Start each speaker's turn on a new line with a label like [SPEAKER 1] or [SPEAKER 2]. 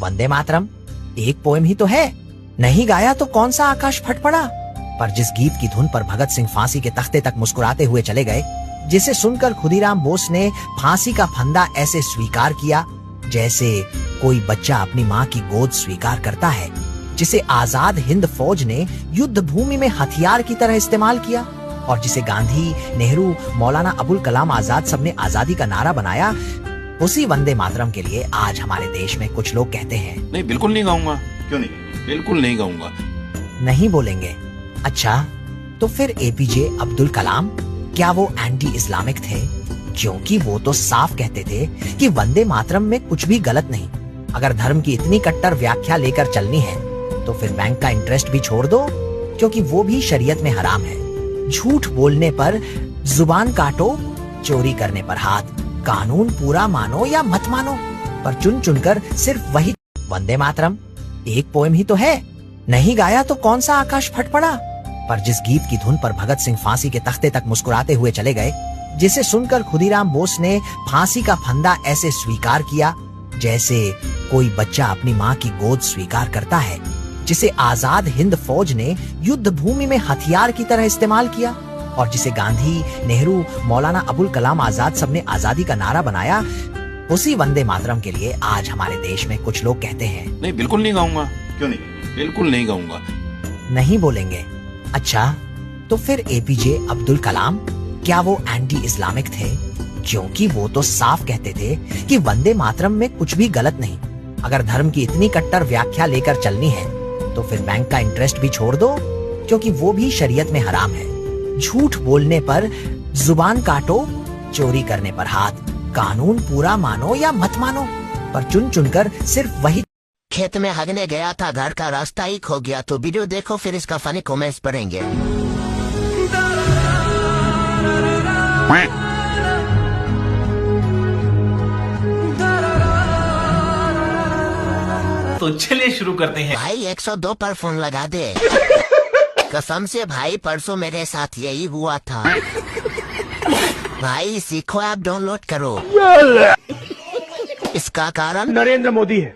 [SPEAKER 1] वंदे मातरम एक पोएम ही तो है, नहीं गाया तो कौन सा आकाश फट पड़ा। पर जिस गीत की धुन पर भगत सिंह फांसी के तख्ते तक मुस्कुराते हुए चले गए, जिसे सुनकर खुदीराम बोस ने फांसी का फंदा ऐसे स्वीकार किया जैसे कोई बच्चा अपनी माँ की गोद स्वीकार करता है, जिसे आजाद हिंद फौज ने युद्ध भूमि में हथियार की तरह इस्तेमाल किया, और जिसे गांधी, नेहरू, मौलाना अबुल कलाम आजाद सबने आजादी का नारा बनाया, उसी वंदे मातरम के लिए आज हमारे देश में कुछ लोग कहते हैं
[SPEAKER 2] नहीं, बिल्कुल नहीं गाऊंगा।
[SPEAKER 3] क्यों नहीं?
[SPEAKER 2] बिल्कुल नहीं गाऊंगा।
[SPEAKER 1] नहीं बोलेंगे। अच्छा, तो फिर एपीजे अब्दुल कलाम, क्या वो एंटी इस्लामिक थे? क्योंकि वो तो साफ कहते थे कि वंदे मातरम में कुछ भी गलत नहीं। अगर धर्म की इतनी कट्टर व्याख्या लेकर चलनी है तो फिर बैंक का इंटरेस्ट भी छोड़ दो, क्योंकि वो भी शरीयत में हराम है। झूठ बोलने पर जुबान काटो, चोरी करने पर हाथ, कानून पूरा मानो या मत मानो, पर चुन चुनकर सिर्फ वही। वंदे मातरम एक पोएम ही तो है, नहीं गाया तो कौन सा आकाश फट पड़ा। पर जिस गीत की धुन पर भगत सिंह फांसी के तख्ते तक मुस्कुराते हुए चले गए, जिसे सुनकर खुदीराम बोस ने फांसी का फंदा ऐसे स्वीकार किया जैसे कोई बच्चा अपनी माँ की गोद स्वीकार करता है, जिसे आजाद हिंद फौज ने युद्ध भूमि में हथियार की तरह इस्तेमाल किया, और जिसे गांधी, नेहरू, मौलाना अबुल कलाम आजाद सबने आजादी का नारा बनाया, उसी वंदे मातरम के लिए आज हमारे देश में कुछ लोग कहते हैं
[SPEAKER 2] नहीं, बिल्कुल नहीं गाऊंगा।
[SPEAKER 3] क्यों नहीं?
[SPEAKER 2] बिल्कुल नहीं गाऊंगा।
[SPEAKER 1] नहीं बोलेंगे। अच्छा, तो फिर एपीजे अब्दुल कलाम, क्या वो एंटी इस्लामिक थे? क्योंकि वो तो साफ कहते थे कि वंदे मातरम में कुछ भी गलत नहीं। अगर धर्म की इतनी कट्टर व्याख्या लेकर चलनी है तो फिर बैंक का इंटरेस्ट भी छोड़ दो, क्योंकि वो भी शरीयत में हराम है। झूठ बोलने पर जुबान काटो, चोरी करने पर हाथ, कानून पूरा मानो या मत मानो, पर चुन चुनकर सिर्फ वही।
[SPEAKER 4] खेत में हगने गया था, घर का रास्ता ही खो गया। तो वीडियो देखो, फिर इसका फनी कमेंट्स पढ़ेंगे।
[SPEAKER 5] तो चलिए शुरू करते हैं।
[SPEAKER 4] भाई 102 पर फोन लगा दे। कसम से भाई, परसों मेरे साथ यही हुआ था। भाई सीखो, ऐप डाउनलोड करो। इसका कारण
[SPEAKER 6] नरेंद्र मोदी है।